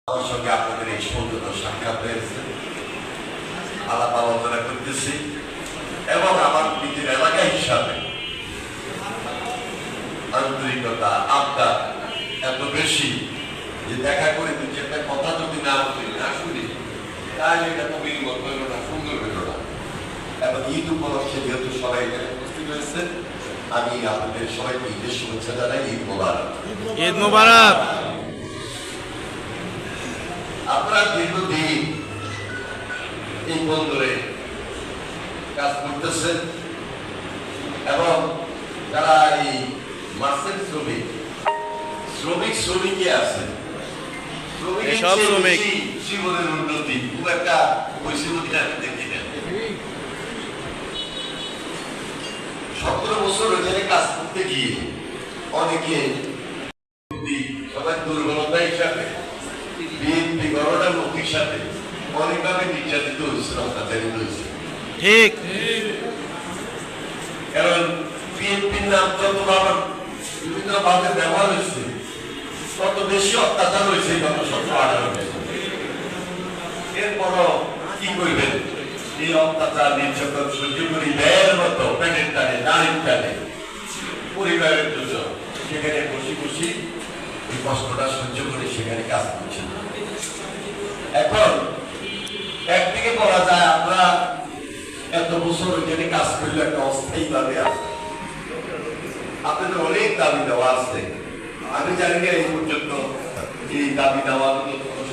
আমার সঙ্গে আপনাদের এই সৌন্দর্য সাক্ষাৎ হয়েছে, আলাপ আলোচনা করতেছি এবং আমার নিজের এলাকা হিসাবে আন্তরিকতা আবদার এত বেশি যে দেখা করে দু চারটা কথা যদি না বলি না শুনি তাহলে এটা তো বিলবত হইল না, সুন্দর হইল না। এবং ঈদ উপলক্ষে যেহেতু সবাই এখানে উপস্থিত হয়েছে, আমি আপনাদের সবাইকে ঈদের শুভেচ্ছা জানাই। ঈদ মোবারক। ঈদ মোবারক। আপনারা দীর্ঘদিন এই বন্দরে কাজ করতেছেন এবং যারা এই মাছের শ্রমিকে আছে, জীবনের উন্নতি খুব একটা বৈষম্য আমি দেখি না। 17 বছর ওখানে কাজ করতে গিয়ে অনেকে সবাই দুর্বলতা হিসাবে বিএনপি গণনার লোক হিসাবে অনেকভাবে নির্যাতিত হয়েছে, অত্যাচারিত হয়েছে। ঠিক, কারণ বিএনপির নাম যতভাবে বিভিন্ন ভাবে ব্যবহার হয়েছে তত বেশি অত্যাচার হয়েছে গত 17-18 বছর। এরপরও কি করবেন? এই অত্যাচার নির্যাতন সহ্য করি ব্যয়ের মতো পেটের টানে নারীর টানে পরিবারের জন্য সেখানে বসি বসি এই কষ্টটা সহ্য করে সেখানে কাজ করছেন। এখন একদিকে বলা যায় আমরা এত বছর ওইখানে কাজ করলে একটা অস্থায়ী ভাবে আছে, আপনাদের অনেক দাবি দেওয়া আছে। আমি জানি না এই পর্যন্ত এই দাবি দেওয়া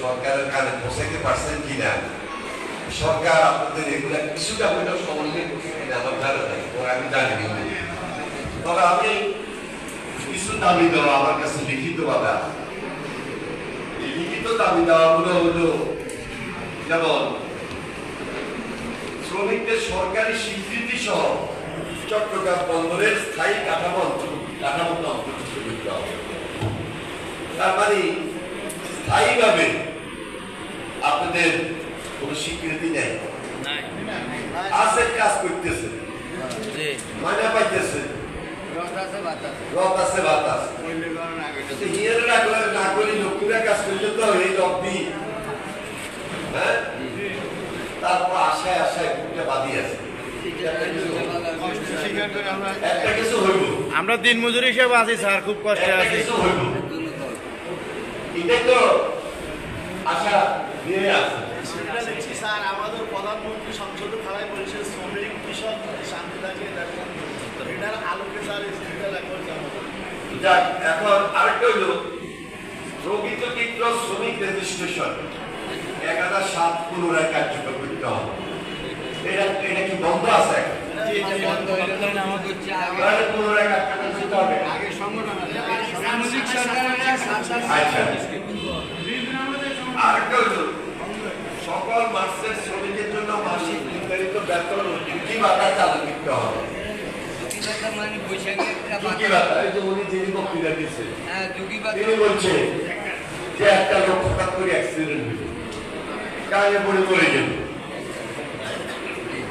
সরকারের কানে পৌঁছাইতে পারছেন কিনা। সরকার আপনাদের এগুলা কিছুটা হইলেও সমন্বয় করছে কিনা আমার জানা নাই, আমি জানি না। তবে আমি কিছু দাবি দেওয়া আমার কাছে লিখিত ভাবে আছে। এই লিখিত দাবি দেওয়া গুলো হলো যেমন শ্রমিকদের সরকারি স্বীকৃতি সহ চট্টগ্রাম বন্দরের স্থায়ী কাঠামো অন্তর্ভুক্ত করতে হবে। তার মানে স্থায়ীভাবে আপনাদের কোন স্বীকৃতি নেই, আছে কাজ করতেছে, মাইনা পাইতেছে, রথ আছে বাতাস, না করে লক্ষ্মীরা কাজ করতে তো এই লব্ধি। হ্যাঁ, তারপর আশায় আশায় একটা বাদি আছে। একটা কিছু হইব, আমরা দিন মজুরি হিসেবে আছি স্যার, খুব কষ্টে আছি। এটাই তো আশা নিয়ে আছে। স্যার, আমাদের প্রধানমন্ত্রী সংসদ খেলায় বলেছে শ্রমিক কৃষক শান্তি থাকে, এটার আলোকে স্যার যাক, এখন আরেকটা হইল প্রকৃত চিত্র শ্রমিক রেজিস্ট্রেশন 1007 পুনরায় কার্যকর করতে হবে। এটা কি বন্ধ আছে? পুনরায় কার্যকর করতে হবে। আচ্ছা, আরেকটা হইল সকল মাসের শ্রমিকের জন্য মাসিক নির্ধারিত বেতন ও ডিউটি ভাতা চালু করতে হবে। তিনি বলছে যে একটা লোক হঠাৎ করে অ্যাক্সিডেন্ট হয়েছে, কাজে পড়ে মরে গেল,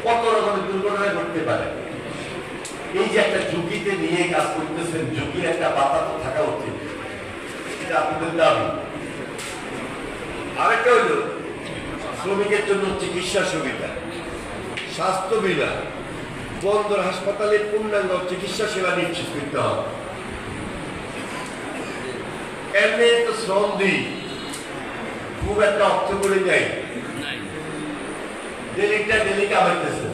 কত রকমের দুর্ঘটনা ঘটতে পারে। এই যে একটা ঝুঁকিতে নিয়ে কাজ করতেছেন, ঝুঁকির একটা বাতা তো থাকা উচিত, এটা আপনাদের দাবি। আরেকটা হইল শ্রমিকের জন্য চিকিৎসা সুবিধা, স্বাস্থ্য বীমা, বন্দর হাসপাতালে পূর্ণাঙ্গ চিকিৎসা সেবা নিশ্চিত করতে হবে। এমনি তো শ্রম দিই খুব একটা অর্থ করে যাই, ডেলি কামাইতেছে।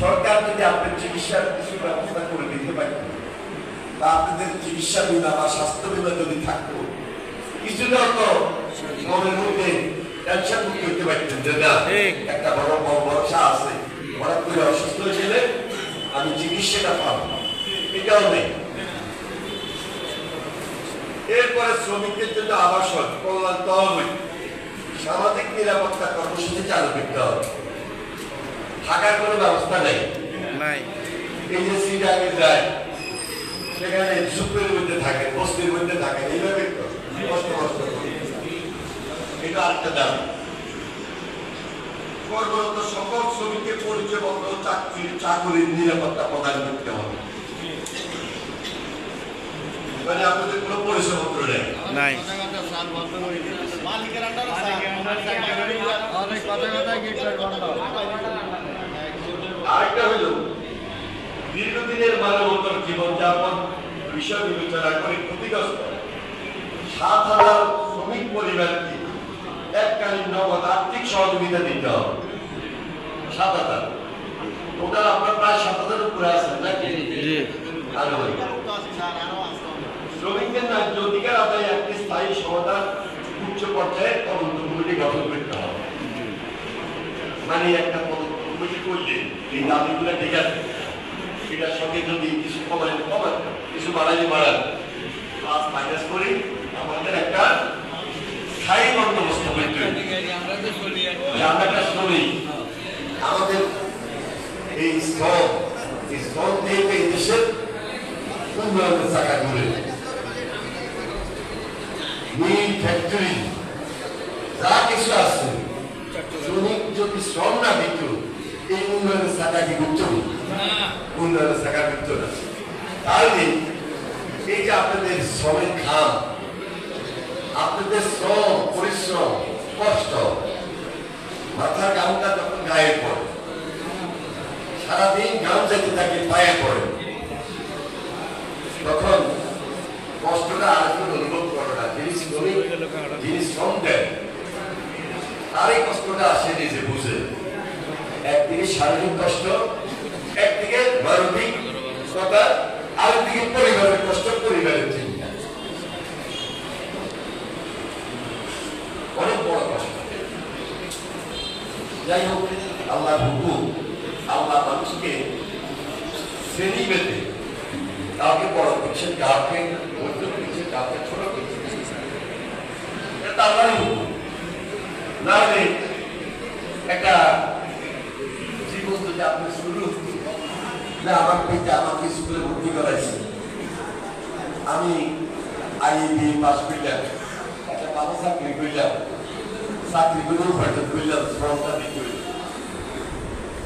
সরকার যদি আপনার চিকিৎসার কিছু ব্যবস্থা করে দিতে পারত, বা আপনাদের চিকিৎসা বীমা বা স্বাস্থ্য বীমা যদি থাকতো, কিছুটা তো মনের মধ্যে টেনশন মুক্ত করতে পারতেন যে না একটা বড় ভরসা আছে, হঠাৎ করে অসুস্থ হয়েছিলে আমি চিকিৎসাটা পাবো, এটাও নেই। এরপরে শ্রমিকদের জন্য আবাসন, কল্যাণ তহবিল, সামাজিক নিরাপত্তা কর্মসূচি চালু করতে হবে। থাকার কোনো ব্যবস্থা নেই, এই যে সিটাকে যায় সেখানে ঝুঁকের মধ্যে থাকে, বস্তির মধ্যে থাকে, এইভাবে কষ্ট এটা আরেকটা দাবি। কর্মরত সকল শ্রমিকের পরিচয়পত্র, চাকরির নিরাপত্তা প্রদান করতে হবে। মানে আপনাদের কোনো পরিচয়পত্র নেই, মালিকের আন্ডারে স্যার অনেক কথা কথা গেট বন্ধ। আরেকটা হলো দীর্ঘদিনের মানবতার জীবনযাপন বিষয় বিবেচনা করে ক্ষতিগ্রস্ত 7,000 শ্রমিক পরিবারকে এককালীন নগদ আর্থিক সহযোগিতা দিতে হবে। 7,000 টোটাল আপনার প্রায় 7,000 উপরে আছেন নাকি? জি। আরো স্যার আরো আসতে হবে। শ্রমিকদের ন্যায্য অধিকার আদায়ে একটি স্থায়ী সমাধান উচ্চ পর্যায়ে তদন্ত কমিটি গঠন করতে হবে। মানে একটা তদন্ত কমিটি করলে এই দাবিগুলো ঠিক আছে, এটার সঙ্গে যদি কিছু কমান কিছু বাড়ান প্লাস মাইনাস করি আমাদের একটা স্থায়ী বন্দোবস্ত করতে হবে। যে আমরা একটা শ্রমিক, আমাদের এই শ্রম দিয়ে এই দেশের উন্নয়নের চাকা ঘুরে মিল ফ্যাক্টরি যা কিছু আছে, শ্রমিক যদি শ্রম না দিত এই উন্নয়নের চাকা কি ঘুরত? উন্নয়নের চাকা ঘুরত না। তাহলে এই যে আপনাদের শ্রমের ঘাম, আপনাদের শ্রম পরিশ্রম কষ্ট, মাথার ঘামটা যখন গায়ে পড়ে, সারাদিন ঘাম যেতে থাকে পায়ে পড়ে, তখন কষ্টটা আর একটু অনুভব করো না। যিনি শ্রম দেন তার এই কষ্টটা আসে নিজে বুঝে। একদিকে শারীরিক কষ্ট, একদিকে মানবিক কথা, আরেকদিকে পরিবারের কষ্ট, পরিবারের চিন্তা, অনেক বড় কষ্ট। যাই হোক, আল্লাহ হুকুম, আল্লাহ মানুষকে শ্রেণী পেতে কাউকে বড় করছেন, কাউকে মধ্য করছেন, কাউকে ছোট করছেন, এটা আল্লাহরই হুকুম। না হলে একটা জীবন যদি আপনি শুরু না, আমার পিতা আমাকে স্কুলে ভর্তি করাইছে, আমি আইএবি পাস করলাম, একটা ভালো চাকরি করলাম, চাকরি করে উপার্জন করলাম, শ্রমটা দিতে হইল।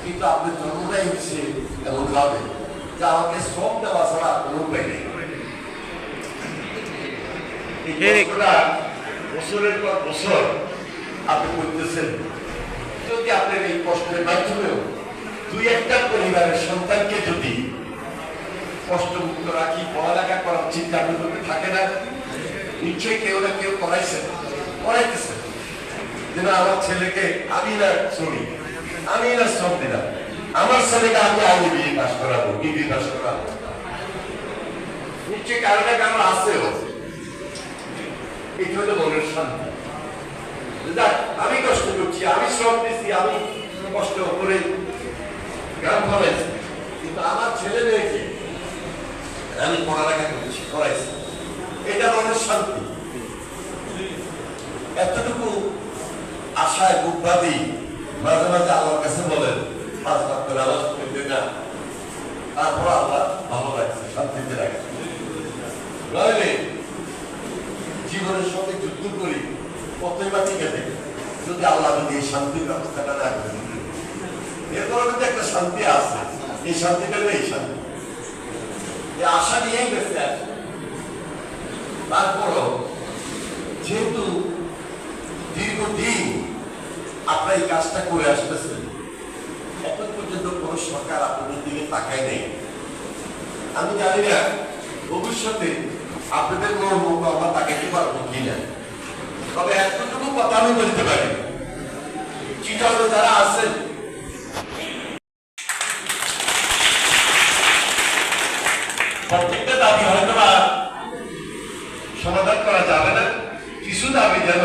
কিন্তু আপনার জন্মটাই হচ্ছে এমন ভাবে যে আমাকে শ্রম দেওয়া ছাড়া কোনো উপায় নেই। বছরের পর বছর আপনি করতেছেন, যদি আপনার এই কষ্টের মাধ্যমেও দুই একটা পরিবারের সন্তানকে যদি কষ্টমুক্ত রাখি, পড়ালেখা করার চিন্তা করতে থাকে না, নিশ্চয়ই কেউ না কেউ করাইতেছেন যে না আমার ছেলেকে আমি না শ্রমিক, আমি না শ্রম দিলাম, আমার ছেলেকে আমি আগে বিয়ে পাস করাবো, ডিগ্রি পাস করাবো। নিশ্চয়ই কারো না কারো আছে। এটা হলো মনের শান্তি। আমি কষ্ট করছি, আমি শ্রম দিচ্ছি, আমি কষ্ট করে গ্রাম ফলাইছি, কিন্তু আমার ছেলে মেয়েকে আমি পড়ালেখা করছি, করাইছি, এটা মনের শান্তি। এতটুকু আশায় বুক বাঁধি মাঝে মাঝে আল্লাহর কাছে বলেন 5 ওয়াক্ত নামাজ পড়তে না, তারপর আল্লাহ ভালো লাগছে, শান্তিতে রাখছে। নইলে জীবনের সঙ্গে যুদ্ধ করি কতই বা ঠিক আছে, যদি আল্লাহ যদি এই শান্তির ব্যবস্থাটা না করে, এরপরে কিন্তু একটা শান্তি আছে, এই শান্তিটা এই শান্তি, এই আশা নিয়েই বেঁচে আছে। তারপরও যেহেতু দীর্ঘদিন আপনার এই কাজটা করে আসতেছেন, এখন পর্যন্ত কোন সরকার আপনাদের দিকে তাকায় নেই। আমি জানি না ভবিষ্যতে আপনাদের কোন মুখ আমরা তাকাইতে পারবো কিনা, তবে এতটুকু কথা আমি বলতে পারি, চিটাগো যারা আছেন প্রত্যেকটা দাবি হয়তো বা সমাধান করা যাবে না, কিছু দাবি যেন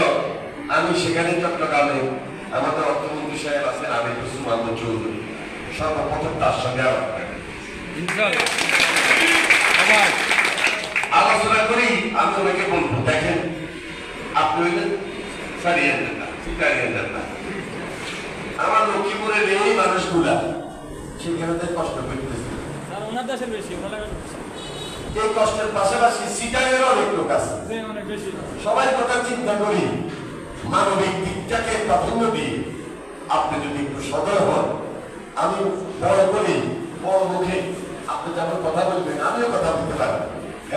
আমি সেখানে চট্টগ্রামে আমাদের অর্থমন্ত্রী সাহেব আছেন আমির হোসেন মাহমুদ চৌধুরী, সর্বপ্রথম তার সঙ্গে আলোচনা করি। আমি ওনাকে বলবো, দেখেন আপনি হইলেন সারিয়ে দেন না, শিকারিয়ে দেন না, আমার লক্ষ্মীপুরের এই মানুষগুলা সেখানে কষ্ট করতেছে, এই কষ্টের পাশাপাশি সিটারের অনেক লোক আছে, সবাই কথা চিন্তা করি মানবিক দিকটাকে প্রাধান্য দিয়ে আপনি যদি একটু সদয় হন, আমি বড় করি বড় মুখে আপনি যেমন কথা বলবেন আমিও কথা বলতে পারি,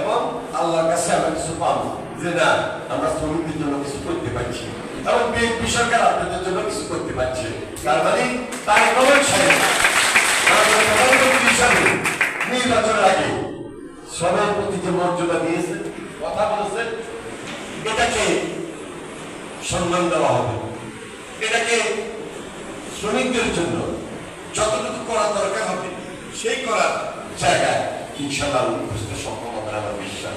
এবং আল্লাহর কাছে আমরা কিছু পাবো যে না আমরা শ্রমিকদের জন্য কিছু করতে পারছি। এবং বিএনপি সরকার আপনাদের জন্য কিছু করতে পারছে। তার মানে তাই খবর ছেড়ে প্রধানমন্ত্রী হিসাবে নির্বাচনের আগে সবার প্রতি যে মর্যাদা দিয়েছেন, কথা বলেছেন, এটাকে সম্মান দেওয়া হবে। এটাকে শ্রমিকদের জন্য যতটুকু করা দরকার হবে সেই করার জায়গায় ইনশাআল্লাহ বুঝতে সক্ষম হবে আমার বিশ্বাস।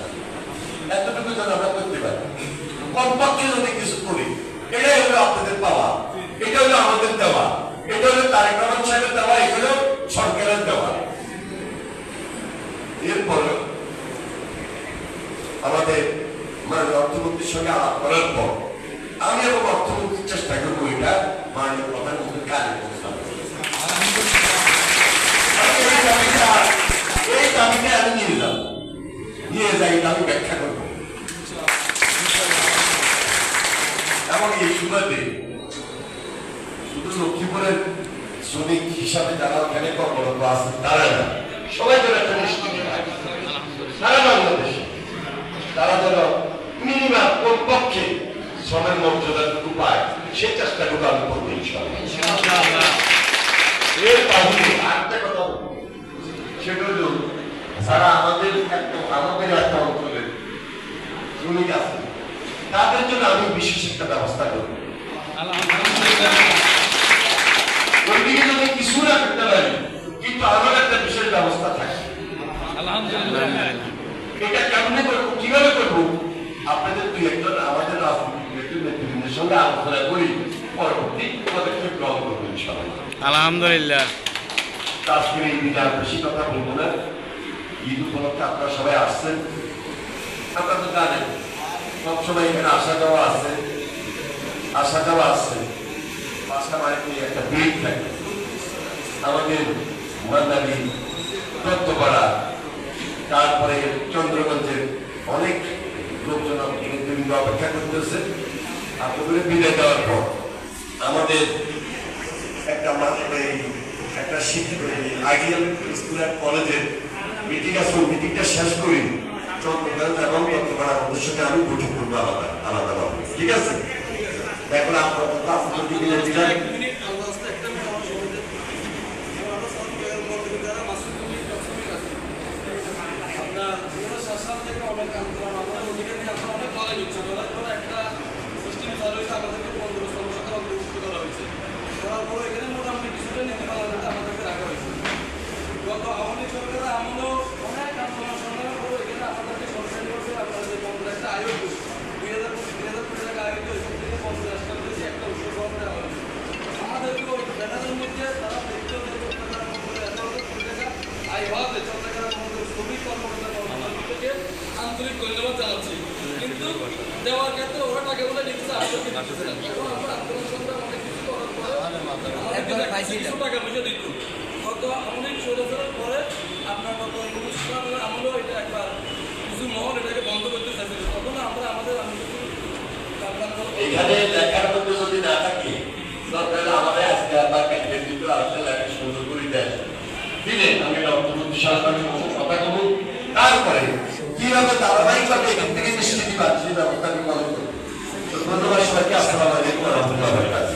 এতটুকু যেন আমরা করতে পারি, কমপক্ষে যদি কিছু করি, এটাই হলো আপনাদের পাওয়া, এটা হলো আমাদের দেওয়া, এটা হলো তারেক রহমান সাহেবের দেওয়া, এগুলো সরকারের দেওয়া। এরপরে আমাদের মাননীয় অর্থমন্ত্রীর সঙ্গে আলাপ করার পর আমি এবং অর্থমন্ত্রীর চেষ্টা করবো এটা মাননীয় প্রধানমন্ত্রীর কাজে পৌঁছানো। এই দাবিকে আমি নিয়ে যাই, আমি ব্যাখ্যা করবো। এবং এই সুবাদে শুধু লক্ষ্মীপুরের শ্রমিক হিসাবে যারা ওখানে কর্মরত আছে তারা না, সবাই যেন একটা নিশ্চিত থাকে সারা বাংলাদেশে তারা যেন মিনিমাম কমপক্ষে শ্রমের মর্যাদাটুকু পায়, সেই চেষ্টাটুকু আমি করবো ইনশাআল্লাহ। এর বাহিরে আরেকটা কথা বলবো, সেটা হল যারা আমাদের একটা অঞ্চলের শ্রমিক আছে তাদের জন্য আমি বিশেষ একটা ব্যবস্থা করবো। ওইদিকে যদি কিছু না করতে পারি, কিন্তু আমার একটা বিশেষ ব্যবস্থা থাকে। এটা কেমনে করবো, কিভাবে করবো, আপনাদের দুই একজন আমাদের রাজনৈতিক নেতৃবৃন্দের সঙ্গে আলোচনা করি, পরবর্তী পদক্ষেপ গ্রহণ করবো ইনশাআল্লাহ। আলহামদুলিল্লাহ। আজকের এই দিনে আর বেশি কথা বলবো না। ঈদ উপলক্ষে আপনারা সবাই আসছেন, আপনারা তো জানেন সবসময় এখানে আসা যাওয়া আছে। 5টা বাড়িতে একটা ভিড় থাকে। আমাদের মান্দারি, দত্তপাড়া, তারপরে চন্দ্রগঞ্জের অনেক লোকজন কিন্তু অপেক্ষা করতেছে। আপনাদের বিদায় দেওয়ার পর আমাদের একটা শিক্ষিত আইডিয়াল স্কুল অ্যান্ড কলেজের মিটিং আছে, মিটিংটা শেষ করি চন্দ্রগঞ্জ এবং দত্তপাড়ার মধ্যে সাথে আমি বৈঠক করবো আলাদাভাবে, ঠিক আছে? এখন আপনার আন্তরিক ধন্যবাদ জানাচ্ছি। কিন্তু দেওয়ার ক্ষেত্রে ওরা টাকা বলে নিচ্ছে, কিছু টাকা পয়সা দিত গত অনেক ষোলোর পরে আপনার আমলেও এটা একবার কিছু মহল এটাকে বন্ধ করতে চাইছিল। তখন আমরা আমাদের এখানে লেখার মধ্যে যদি না থাকে তাহলে আমাদের আজকে আবার ক্যান্ডিডেট দিতে আসলে লেখা সুন্দর করে দেয় দিলে আমি অর্থমন্ত্রী সরকারের কথা বলবো। তারপরে কিভাবে ধারাবাহিকভাবে এখান থেকে নিশ্চিতি পাচ্ছি ব্যবস্থা আমি মনে করি। ধন্যবাদ সবাইকে। আসসালামু আলাইকুম ওয়া রাহমাতুল্লাহি ওয়া বারাকাতুহু।